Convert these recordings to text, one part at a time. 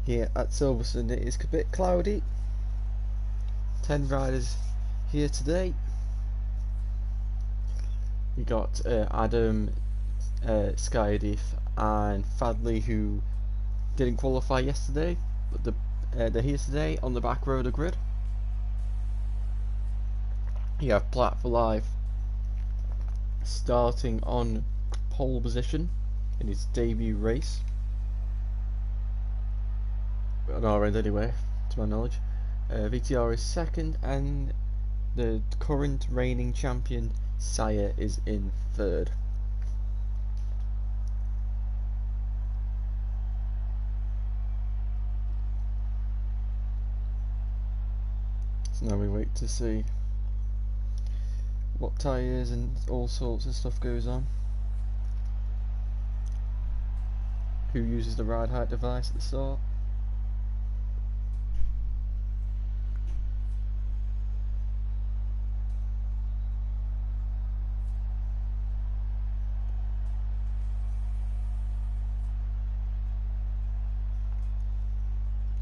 here at Silverstone. It is a bit cloudy. 10 riders here today. We got Adam, Skydiff and Fadley, who didn't qualify yesterday, but they're here today on the back row of the grid. You have Platt for Life starting on pole position in his debut race. On our end anyway, to my knowledge. VTR is second, and the current reigning champion Sire is in third. So now we wait to see what tyres and all sorts of stuff goes on. Who uses the ride height device at the start?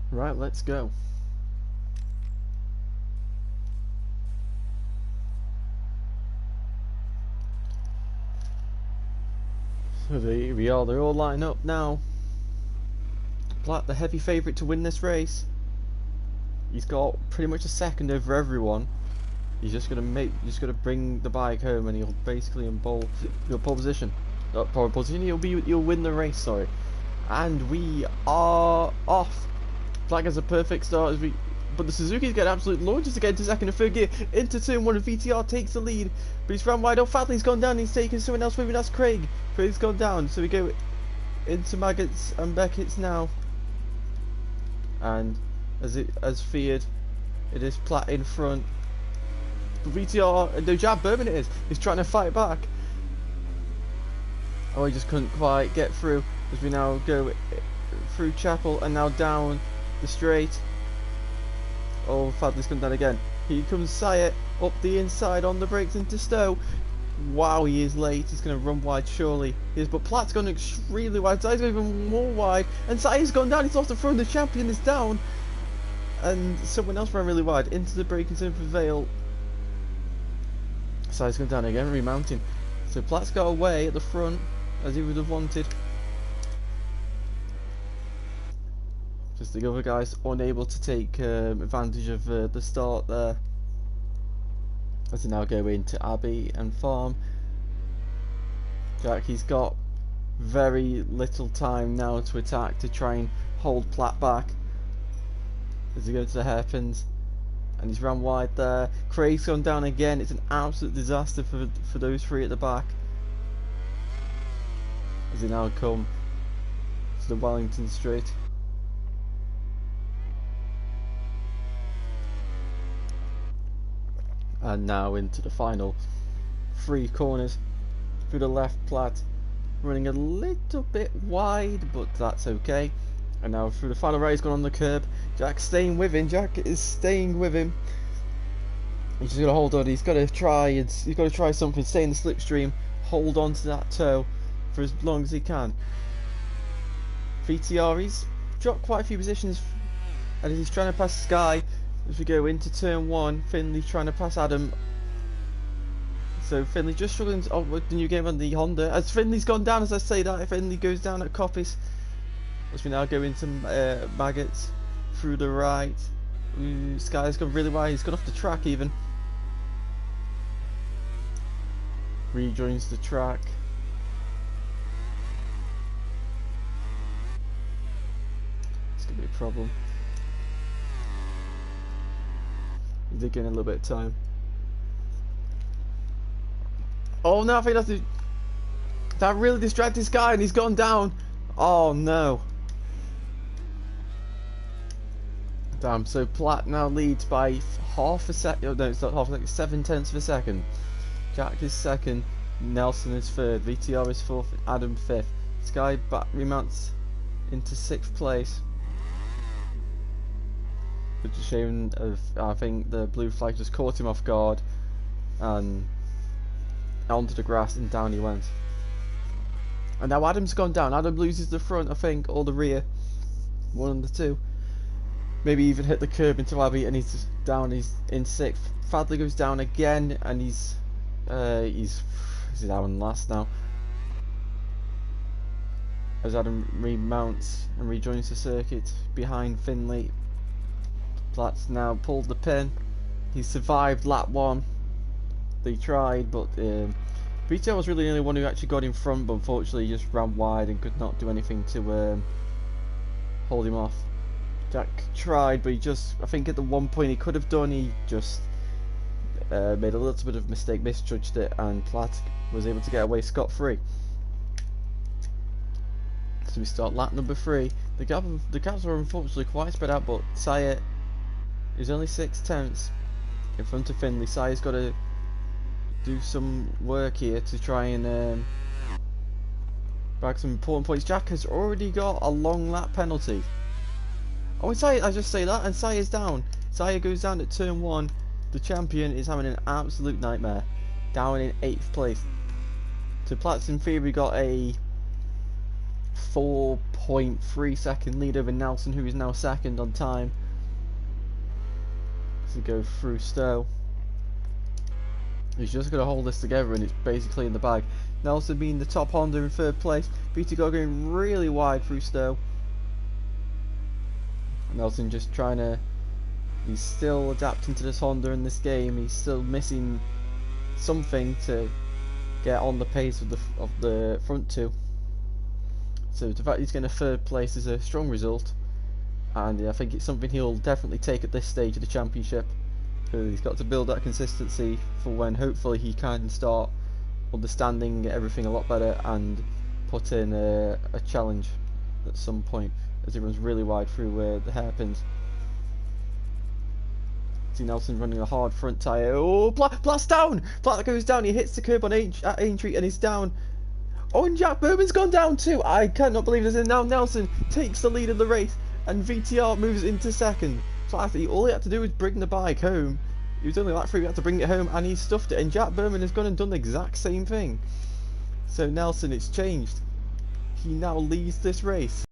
Right, let's go. So they're all lining up now. Platt, the heavy favourite to win this race. He's got pretty much a second over everyone. He's just gonna bring the bike home, and he'll basically in pole position. Not pole position. He'll win the race. Sorry. And we are off. Platt has a perfect start but the Suzuki's getting absolute launches to get into second and third gear. Into turn one, and VTR takes the lead, but he's ran wide. Oh, Fadley's gone down. He's taken someone else with him. That's Craig. Craig's gone down. So we go into Maggots and Beckett's now. And as feared, it is Platt in front. But VTR, no, Jab Bourbon it is. He's trying to fight back. Oh, he just couldn't quite get through. As we now go through Chapel and now down the straight. Oh, Fadley's come down again. Here comes Sire up the inside on the brakes into Stowe. Wow, he is late. He's going to run wide, surely. He is, but Platt's gone extremely wide. Sire's going even more wide. And Sire's gone down. He's lost the front. The champion is down. And someone else ran really wide into the braking zone for Vale. Sire's gone down again, remounting. So Platt's got away at the front, as he would have wanted. Just the other guys unable to take advantage of the start there. As they now go into Abbey and Farm. He's got very little time now to attack, to try and hold Platt back. As he goes to the hairpins. And he's ran wide there. Craig's gone down again. It's an absolute disaster for those three at the back. As they now come to the Wellington Straight. And now into the final 3 corners. Through the left, Platt running a little bit wide, but that's okay. And now through the final right, he's gone on the curb. Jack's staying with him. Jack is staying with him. He's just got to hold on. He's got to try something. Stay in the slipstream. Hold on to that toe for as long as he can. VTR, he's dropped quite a few positions, and he's trying to pass Sky. As we go into turn 1, Finley trying to pass Adam. So Finley just struggling with the new game on the Honda. As Finley's gone down, as I say that, Finley goes down at Coppice. As we now go into Maggots through the right. Sky's gone really wide. He's gone off the track even. Rejoins the track. It's gonna be a problem. He did gain a little bit of time. Oh no, I think that really distracted this guy, and he's gone down. Oh no. Damn, so Platt now leads by half a second. Oh no, it's not half a second, 7/10 of a second. Jack is second, Nelson is third, VTR is fourth, Adam fifth. Sky back remounts into 6th place. Which is a shame of, I think the blue flag just caught him off guard, and onto the grass and down he went. And now Adam's gone down. Adam loses the front, I think, or the rear. one of the two. Maybe even hit the curb into Abbey, and he's down. He's in 6th. Fadley goes down again, and he's down last now. As Adam remounts and rejoins the circuit behind Finley. Platt's now pulled the pin. He survived lap 1. They tried, but VTR was really the only one who actually got in front, but unfortunately he just ran wide and could not do anything to hold him off. Jack tried, but he just, I think at the one point he could have done, he just made a little bit of mistake, misjudged it, and Platt was able to get away scot-free. So we start lap number 3. The gaps are unfortunately quite spread out, but Sire is only 6/10 in front of Finley. Sire's got to do some work here to try and bag some important points. Jack has already got a long lap penalty. Oh, and Sire, I just say that, and Sire's down. Sire goes down at turn 1. The champion is having an absolute nightmare, down in 8th place. So Platt's in theory got a 4.3 second lead over Nelson, who is now 2nd on time. To go through Stowe. He's just going to hold this together, and it's basically in the bag. Nelson being the top Honda in 3rd place. Peter going really wide through Stowe. Nelson just trying to, he's still adapting to this Honda in this game. He's still missing something to get on the pace of the front two. So the fact he's getting a 3rd place is a strong result, and I think it's something he'll definitely take at this stage of the championship. So he's got to build that consistency for when hopefully he can start understanding everything a lot better and put in a challenge at some point, as he runs really wide through the hairpins. See Nelson running a hard front tyre. Oh, Platt's down! Platt goes down, he hits the curb on at Aintree and he's down. Oh, and Jack Berman's gone down too! I cannot believe this, and now Nelson takes the lead of the race and VTR moves into 2nd. Platt, all he had to do was bring the bike home. He was only lap 3, he had to bring it home, and he stuffed it, and Jack Berman has gone and done the exact same thing. So Nelson, it's changed. He now leads this race.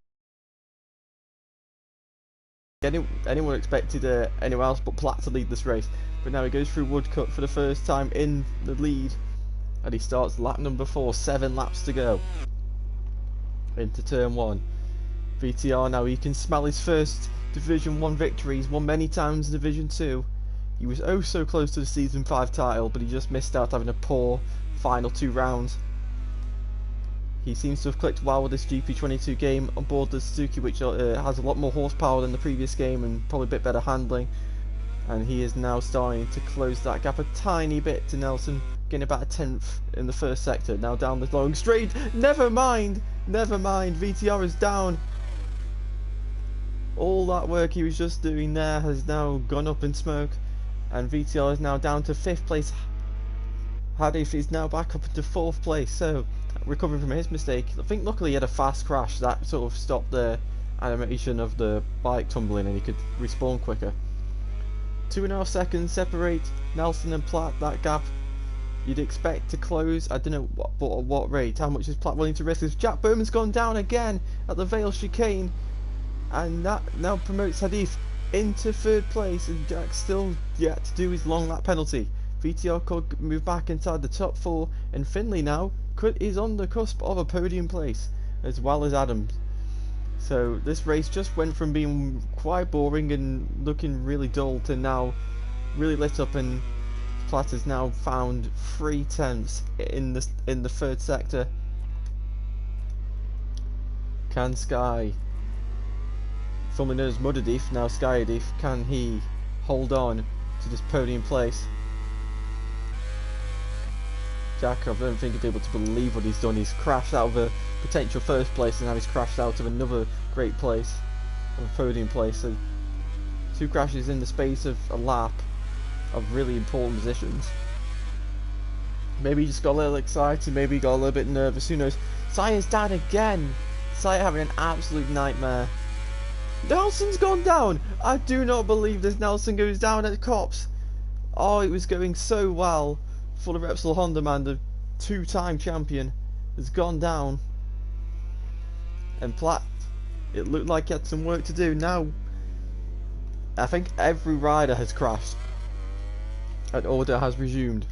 Anyone expected anyone else but Platt to lead this race, but now he goes through Woodcut for the first time in the lead, and he starts lap number 4, 7 laps to go into turn 1. VTR now, he can smell his first Division 1 victory. He's won many times in Division 2. He was oh so close to the Season 5 title, but he just missed out, having a poor final 2 rounds. He seems to have clicked well with this GP22 game on board the Suzuki, which has a lot more horsepower than the previous game and probably a bit better handling. And he is now starting to close that gap a tiny bit to Nelson, getting about a 10th in the 1st sector. Now down the long straight. Never mind. VTR is down. All that work he was just doing there has now gone up in smoke, and VTR is now down to 5th place. Hadif is now back up into 4th place, so recovering from his mistake. I think luckily he had a fast crash that sort of stopped the animation of the bike tumbling, and he could respawn quicker. 2.5 seconds separate Nelson and Platt. That gap you'd expect to close. I don't know at what rate. How much is Platt willing to risk? As Jack Berman's gone down again at the Vale chicane, and that now promotes Hadif into 3rd place, and Jack's still yet to do his long lap penalty. VTR could move back inside the top 4, and Finley now is on the cusp of a podium place, as well as Adams. So this race just went from being quite boring and looking really dull to now really lit up, and Platt has now found 3/10 in the 3rd sector. Can Sky, formerly known as Mudadif, now Skyadif, can he hold on to this podium place? Jack, I don't think he'll be able to believe what he's done. He's crashed out of a potential 1st place, and now he's crashed out of another great place, of a podium place. So 2 crashes in the space of a lap of really important positions. Maybe he just got a little excited, maybe he got a little bit nervous, who knows. Sire's down again. Sire having an absolute nightmare. Nelson's gone down. I do not believe this. Nelson goes down at Cops. Oh, it was going so well for the Repsol Honda man. The 2-time champion has gone down, and Platt It looked like he had some work to do. Now, I think every rider has crashed. And order has resumed.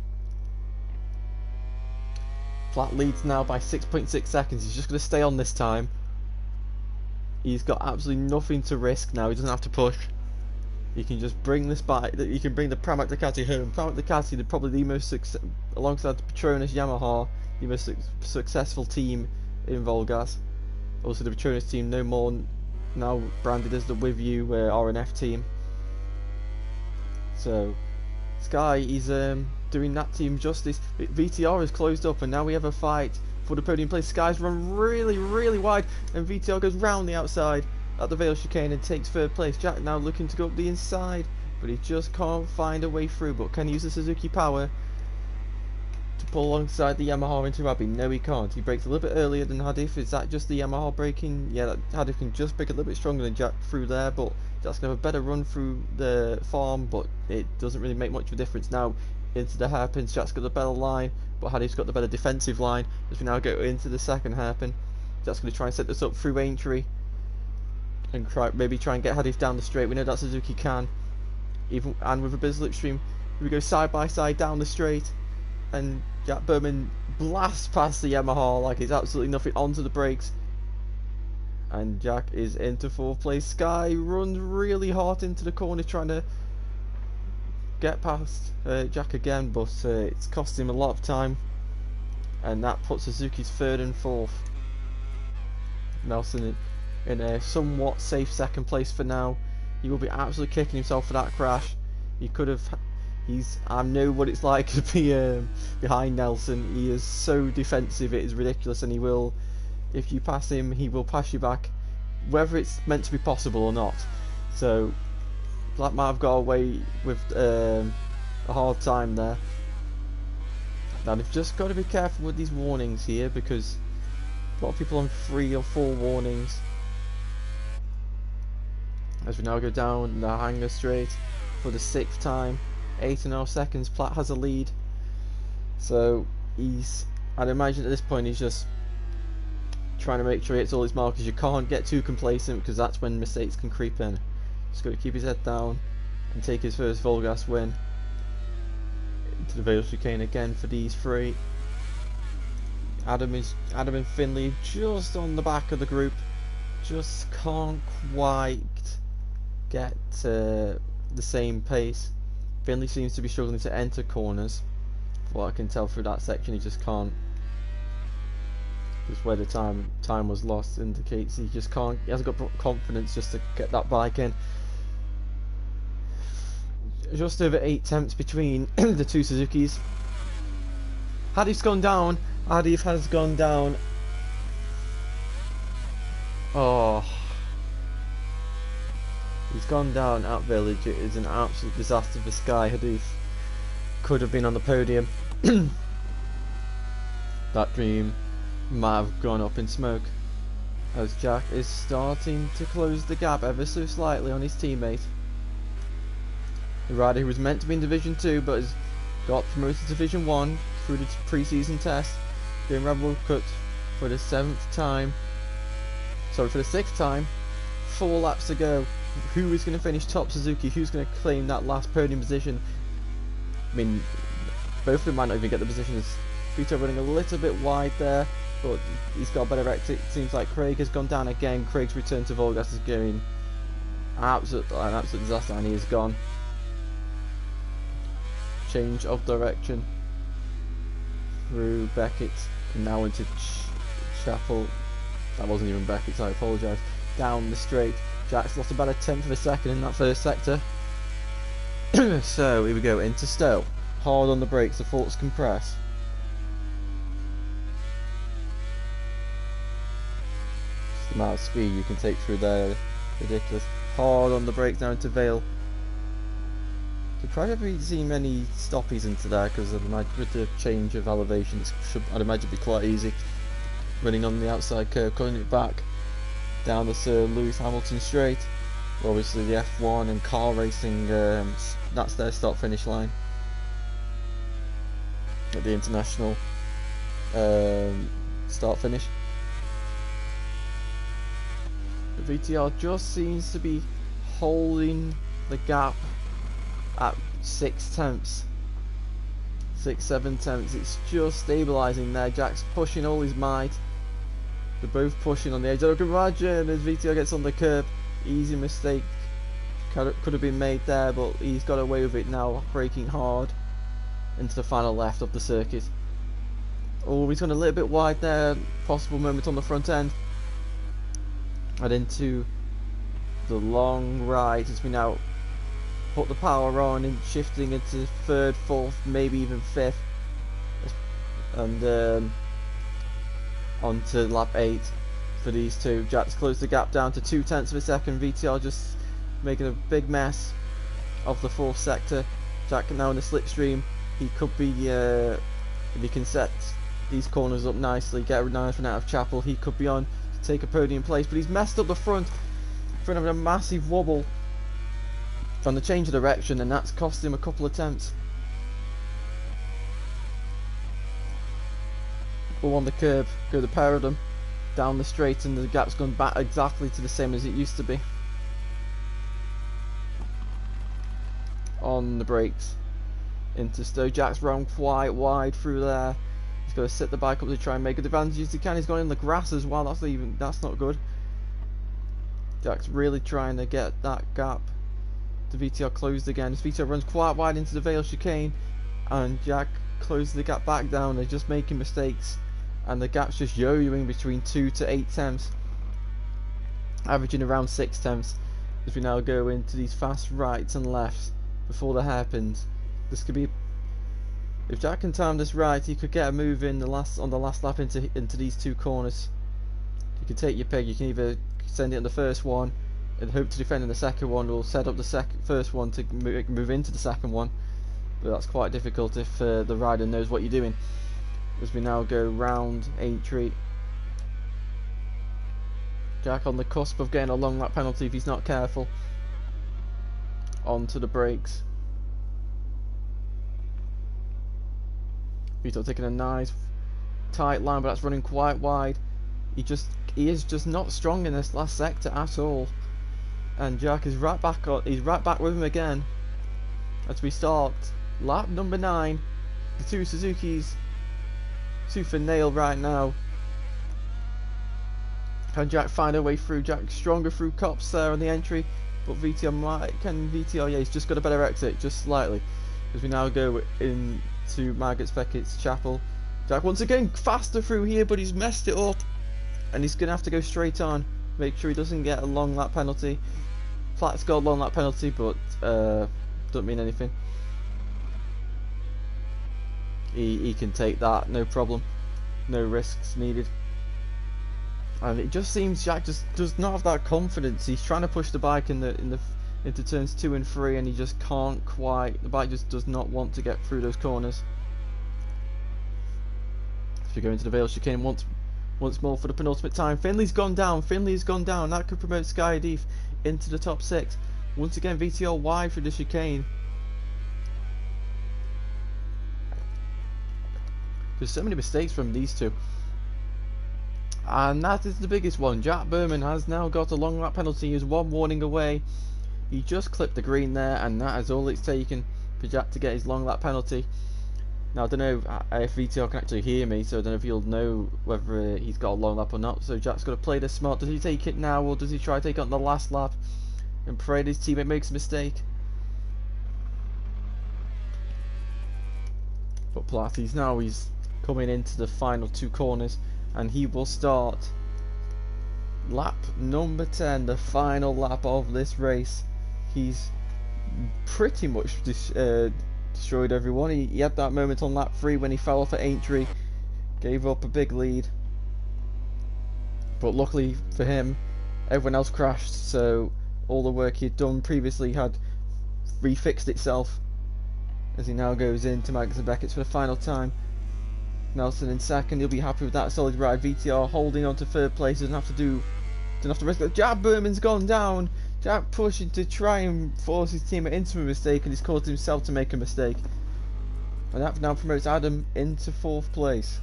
Platt leads now by 6.6 seconds. He's just going to stay on this time. He's got absolutely nothing to risk now. He doesn't have to push. He can just bring this bike. He can bring the Pramac Ducati home. Pramac Ducati are probably the most alongside the Petronas Yamaha, the most successful team in VollGazz. Also, the Petronas team no more now branded as the With You RNF team. So, Sky is doing that team justice. VTR is closed up, and now we have a fight for the podium place. Sky's run really wide, and VTR goes round the outside at the Vale chicane and takes third place. Jack now looking to go up the inside, but he just can't find a way through. But can he use the Suzuki power to pull alongside the Yamaha into Abbey? No, he can't. He brakes a little bit earlier than Hadif. Is that just the Yamaha braking? Yeah, Hadif can just brake a little bit stronger than Jack through there, but Jack's going to have a better run through the farm, but it doesn't really make much of a difference. Now into the hairpins, Jack's got the better line, but Hadif's got the better defensive line. As we now go into the second hairpin, Jack's going to try and set this up through Aintree and maybe try and get Hadif down the straight. We know that Suzuki can, even and with a bit of slipstream. We go side by side down the straight, and Jack Berman blasts past the Yamaha like it's absolutely nothing onto the brakes, and Jack is into fourth place. Sky runs really hard into the corner trying to get past Jack again, but it's cost him a lot of time, and that puts Suzuki's third and fourth. Nelson in a somewhat safe second place for now. He will be absolutely kicking himself for that crash. He could have. I know what it's like to be behind Nelson. He is so defensive, it is ridiculous, and he will, if you pass him, he will pass you back, whether it's meant to be possible or not. So Black might have got away with a hard time there. Now they've just got to be careful with these warnings here, because a lot of people on 3 or 4 warnings. As we now go down the hanger straight for the 6th time, 8.5 seconds. Platt has a lead, so I'd imagine at this point he's just trying to make sure he hits all his markers. You can't get too complacent, because that's when mistakes can creep in. Just got to keep his head down and take his first VollGazz win. Into the Vale chicane again for these 3. Adam and Finley just on the back of the group, just can't quite get the same pace. Finley seems to be struggling to enter corners. From what I can tell through that section, he just can't. Just where the time was lost indicates he just can't. He hasn't got confidence just to get that bike in. Just over 8 attempts between the 2 Suzukis. Hadif's gone down. Hadif has gone down. Oh. He's gone down at Village. It is an absolute disaster for Sky. Hadif could have been on the podium. That dream might have gone up in smoke, as Jack is starting to close the gap ever so slightly on his teammate. The rider who was meant to be in Division 2 but has got promoted to Division 1 through the pre-season test, doing Red Bull Cut for the 7th time. Sorry, for the 6th time. 4 laps to go. Who is going to finish top Suzuki? Who's going to claim that last podium position? I mean, both of them might not even get the positions. Vito running a little bit wide there, but he's got a better exit. It seems like Craig has gone down again. Craig's return to VollGazz is going an absolute disaster, and he is gone. Change of direction through Beckett, and now into Chapel. That wasn't even Beckett, so I apologise. Down the straight. Jack's lost about a 10th of a second in that first sector. So here we go into Stowe. Hard on the brakes, the forks compress. Just the amount of speed you can take through there, ridiculous. Hard on the brakes now into Vale. Surprised I haven't seen many stoppies into there, because with the change of elevation, I'd imagine it'd be quite easy. Running on the outside curve, cutting it back down the Sir Lewis Hamilton straight. Obviously the F1 and car racing, that's their start finish line at the international start finish. VTR just seems to be holding the gap at 6 tenths. 6-7 tenths. It's just stabilising there. Jack's pushing all his might. They're both pushing on the edge. I can imagine as VTR gets on the curb. Easy mistake could have been made there, but he's got away with it now, braking hard into the final left of the circuit. Oh, he's gone a little bit wide there. Possible moment on the front end. And into the long right as we now put the power on and shifting into third, fourth, maybe even fifth, and onto lap 8 for these two. Jack's closed the gap down to 2 tenths of a second. VTR just making a big mess of the fourth sector. Jack now in the slipstream. He could be, if he can set these corners up nicely, get a nice run out of Chapel, he could be on to take a podium place, but he's messed up the front of a massive wobble from the change of direction, and that's cost him a couple of attempts. Go on the curb, go the pair of them down the straight, and the gap's gone back exactly to the same as it used to be. On the brakes into Stowe. Jack's run quite wide through there. He's got to set the bike up to try and make good advantages he can. He's gone in the grass as well. That's not good. Jack's really trying to get that gap. The VTR closed again. This VTR runs quite wide into the Vale chicane, and Jack closes the gap back down. They're just making mistakes, and the gap's just yo-yoing between 2 to 8 tenths, averaging around 6 tenths as we now go into these fast rights and lefts before the hairpins. This could be, if Jack can time this right, he could get a move in on the last lap into these two corners. You can take your pick. You can either send it in the first one and hope to defend in the second one, or set up the first one to move into the second one, but that's quite difficult if the rider knows what you're doing. As we now go round Aintree, Jack on the cusp of getting a long lap penalty if he's not careful. Onto the brakes. Vito taking a nice tight line, but that's running quite wide. He is just not strong in this last sector at all. And Jack is right back on. He's right back with him again as we start lap number 9. The two Suzukis tooth and nail right now. Can Jack find a way through? Jack stronger through Cops there on the entry, but VTR, yeah, he's just got a better exit, just slightly. As we now go into Margaret Beckett's Chapel. Jack once again faster through here, but he's messed it up, and he's gonna have to go straight on. Make sure he doesn't get a long lap penalty. Platt's got a long lap penalty, but don't mean anything. He can take that, no problem. No risks needed. And it just seems Jack just does not have that confidence. He's trying to push the bike into turns 2 and 3, and he just can't quite. The bike just does not want to get through those corners. As we go into the Vale chicane once more for the penultimate time. Finley's gone down. That could promote Sky Hadif into the top 6. Once again, VTR wide through the chicane. There's so many mistakes from these two. And that is the biggest one. Jack Berman has now got a long lap penalty. He is one warning away. He just clipped the green there, and that is all it's taken for Jack to get his long lap penalty. Now I don't know if VTR can actually hear me, so I don't know if he'll know whether he's got a long lap or not. So Jack's got to play this smart. Does he take it now, or does he try to take it on the last lap and pray his teammate makes a mistake? But Platt, he's coming into the final 2 corners, and he will start lap number 10, the final lap of this race. He's pretty much destroyed everyone. He had that moment on lap 3 when he fell off at Aintree, gave up a big lead, but luckily for him, everyone else crashed, so all the work he had done previously had refixed itself, as he now goes into Magnussen Beckett's for the final time. Nelson in second. He'll be happy with that solid ride. VTR holding on to third place. Doesn't have to risk it. Jack Berman's gone down. Jack pushing to try and force his teammate into a mistake, and he's caused himself to make a mistake. And that now promotes Adam into 4th place.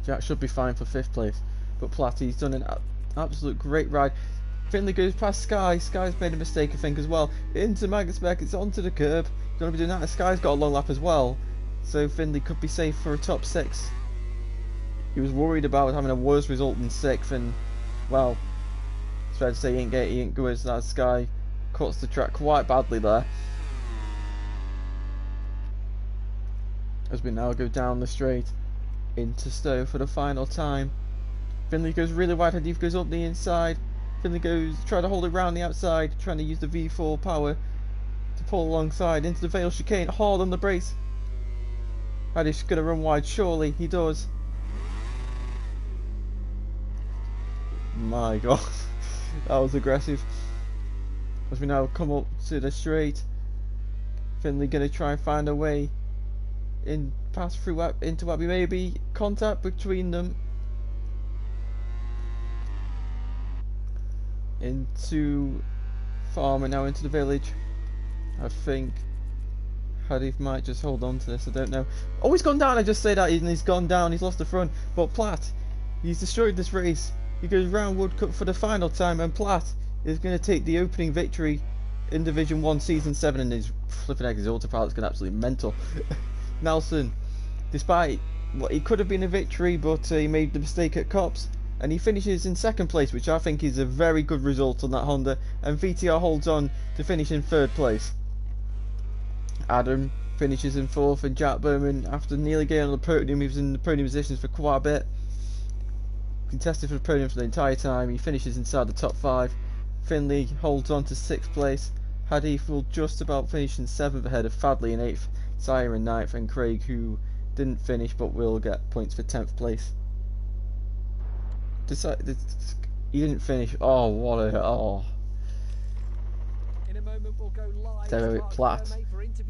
Jack should be fine for 5th place. But Platt, he's done an absolute great ride. Finley goes past Sky. Sky's made a mistake, I think, as well. Into Magnusbeck, it's onto the curb. He's going to be doing that. And Sky's got a long lap as well. So Finley could be safe for a top 6. He was worried about having a worse result than 6th, and, well, it's fair to say he ain't good as that. Sky cuts the track quite badly there. As we now go down the straight into Stowe for the final time. Finley goes really wide, Hadif goes up the inside. Finley goes, trying to hold it round the outside, trying to use the V4 power to pull alongside into the Vale chicane, hard on the brakes. Hadif's going to run wide, surely he does. My god, that was aggressive. As we now come up to the straight, Finley going to try and find a way in, pass through into Abbey, maybe contact between them. Into Farmer, now into the village. I think Hadif might just hold on to this, I don't know. Oh, he's gone down, I just say that, and he's gone down, he's lost the front. But Platt, he's destroyed this race. He goes round Woodcut for the final time, and Platt is going to take the opening victory in Division 1 Season 7, and his flipping egg, his autopilot's going absolutely mental. Nelson, despite what he could have been a victory, but he made the mistake at Cops, and he finishes in 2nd place, which I think is a very good result on that Honda, and VTR holds on to finish in 3rd place. Adam finishes in 4th, and Jack Bowman, after nearly getting on the podium, he was in the podium positions for quite a bit, contested for the podium for the entire time. He finishes inside the top 5. Finley holds on to 6th place. Hadif will just about finish in 7th ahead of Fadley in 8th, Sire in 9th, and Craig, who didn't finish but will get points for 10th place. He didn't finish. Oh, what a... Oh. In a moment we'll go live. Derek Platt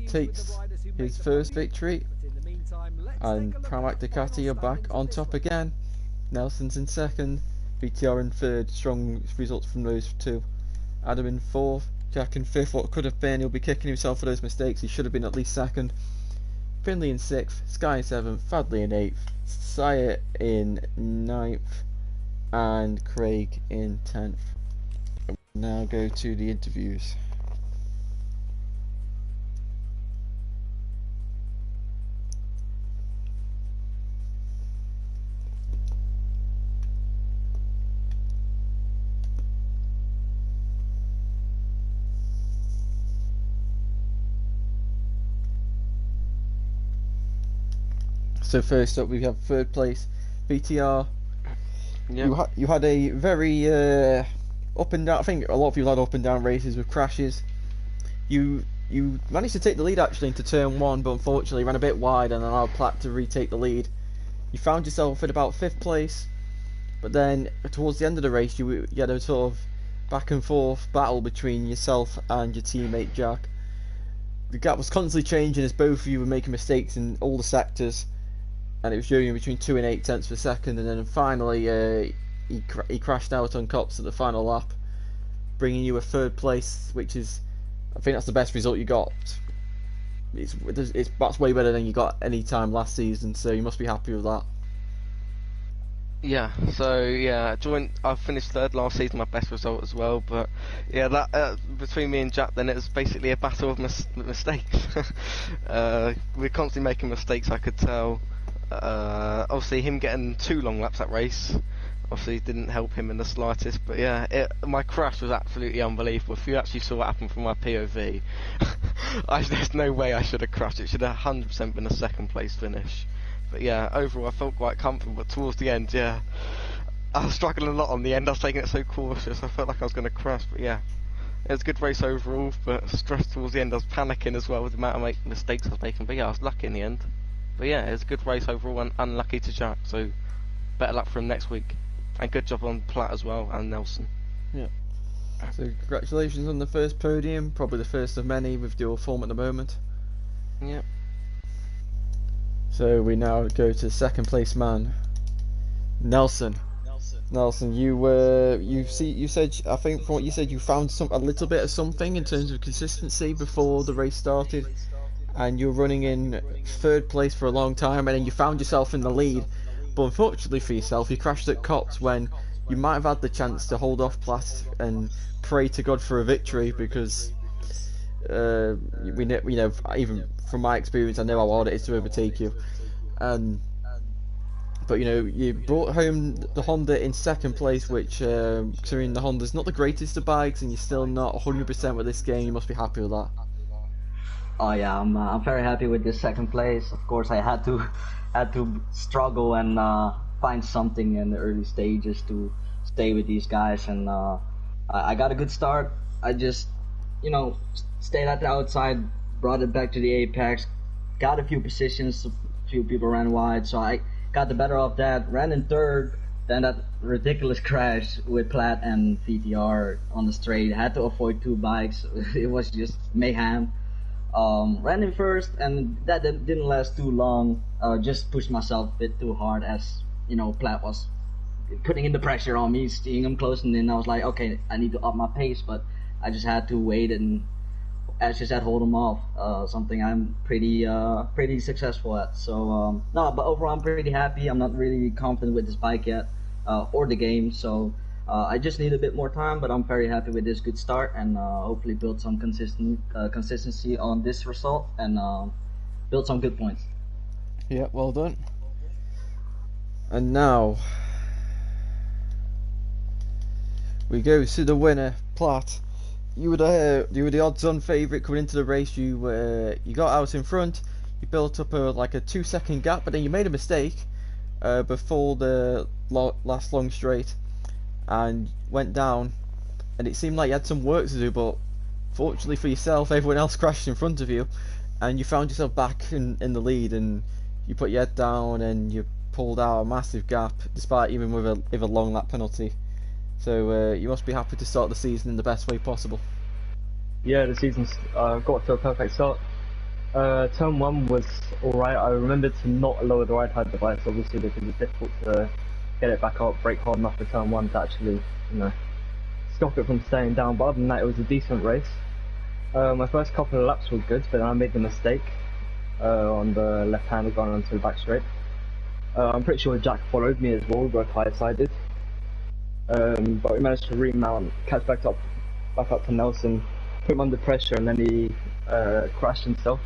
takes his first victory, and Pramac Ducati are back on top again. Nelson's in 2nd, VTR in 3rd. Strong results from those two. Adam in 4th, Jack in 5th. What could have been, he'll be kicking himself for those mistakes. He should have been at least 2nd. Finley in 6th, Sky in 7th, Fadley in 8th, Sire in 9th, and Craig in 10th. Now go to the interviews. So first up we have 3rd place, VTR. Yep. You had a very up and down. I think a lot of people had up and down races with crashes. You managed to take the lead actually into turn 1, but unfortunately ran a bit wide and allowed Platt to retake the lead. You found yourself at about 5th place, but then towards the end of the race you had a sort of back and forth battle between yourself and your teammate Jack. The gap was constantly changing as both of you were making mistakes in all the sectors, and it was showing between 2 and 8 tenths per second, and then finally he crashed out on Cops at the final lap, bringing you a 3rd place, which is, I think that's the best result you got. That's way better than you got any time last season, so you must be happy with that. Yeah, so yeah, I finished 3rd last season, my best result as well, but yeah, that between me and Jack then it was basically a battle of mistakes. We're constantly making mistakes, I could tell. Obviously him getting 2 long laps that race obviously didn't help him in the slightest, but yeah, my crash was absolutely unbelievable. If you actually saw what happened from my POV, there's no way I should have crashed. It should have 100% been a 2nd place finish. But yeah, overall I felt quite comfortable, but towards the end, yeah, I was struggling a lot on the end. I was taking it so cautious, I felt like I was going to crash, but yeah, it was a good race overall, but stressed towards the end. I was panicking as well with the amount of mistakes I was making, but yeah, I was lucky in the end. But yeah, it was a good race overall, and unlucky to Jack, so better luck for him next week. And good job on Platt as well, and Nelson. Yeah. So congratulations on the first podium, probably the first of many with dual form at the moment. Yep. So we now go to 2nd place man, Nelson. Nelson, you said, I think from what you said, you found a little bit of something in terms of consistency before the race started, and you're running in 3rd place for a long time, and then you found yourself in the lead. But unfortunately for yourself, you crashed at Cops when you might have had the chance to hold off Platt and pray to God for a victory, because even from my experience, I know how hard it is to overtake you. But you brought home the Honda in second place, which, considering the Honda's not the greatest of bikes, and you're still not 100% with this game, you must be happy with that. Oh yeah, I'm very happy with this second place. Of course, I had to struggle and find something in the early stages to stay with these guys, and I got a good start. I just stayed at the outside, brought it back to the apex, got a few positions, a few people ran wide, so I got the better of that, ran in third. Then that ridiculous crash with Platt and VTR on the straight, had to avoid 2 bikes. It was just mayhem. Ran in first, and that didn't last too long. Just pushed myself a bit too hard, as Platt was putting in the pressure on me, seeing him closing in. I was like, okay, I need to up my pace, but I just had to wait and, as you said, hold him off. Something I'm pretty successful at. So no, but overall I'm pretty happy. I'm not really confident with this bike yet, or the game. So I just need a bit more time, but I'm very happy with this good start, and hopefully build some consistency on this result, and build some good points. Yeah, well done. And now we go to the winner, Platt. You were the odds-on favourite coming into the race. You got out in front. You built up a 2-second gap, but then you made a mistake before the last long straight, and went down. And it seemed like you had some work to do, but fortunately for yourself, everyone else crashed in front of you, and you found yourself back in the lead, and you put your head down and you pulled out a massive gap, despite even with a long lap penalty. So you must be happy to start the season in the best way possible. Yeah, the season's got to a perfect start. Turn 1 was alright. I remembered to not lower the right hand device, obviously, because it's difficult to get it back up, brake hard enough for turn 1 to actually, stop it from staying down. But other than that, it was a decent race. My first couple of laps were good, but then I made the mistake on the left-hander going onto the back straight. I'm pretty sure Jack followed me as well, we both high-sided. But we managed to remount, catch back up to Nelson, put him under pressure, and then he crashed himself.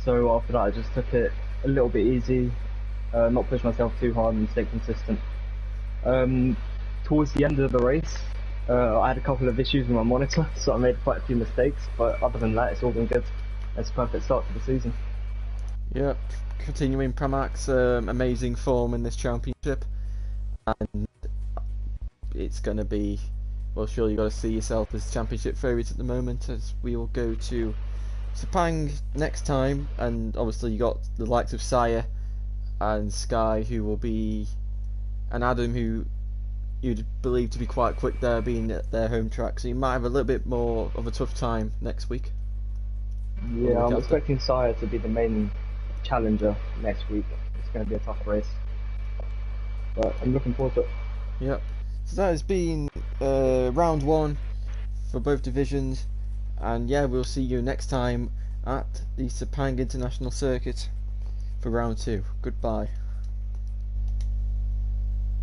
So after that I just took it a little bit easy, not push myself too hard and stay consistent. Towards the end of the race, I had a couple of issues with my monitor, so I made quite a few mistakes, but other than that it's all been good. It's a perfect start to the season. Yep, continuing Pramac's amazing form in this championship, and it's going to be, well, surely you've got to see yourself as championship favourites at the moment, as we will go to Sepang next time. And obviously you got the likes of Sire and Sky, who will be, and Adam, who you'd believe to be quite quick there, being at their home track, so you might have a little bit more of a tough time next week. Yeah, I'm expecting Sire to be the main challenger next week. It's going to be a tough race, but I'm looking forward to it. Yep. So that has been round 1 for both divisions, and yeah, we'll see you next time at the Sepang International Circuit for round 2. Goodbye.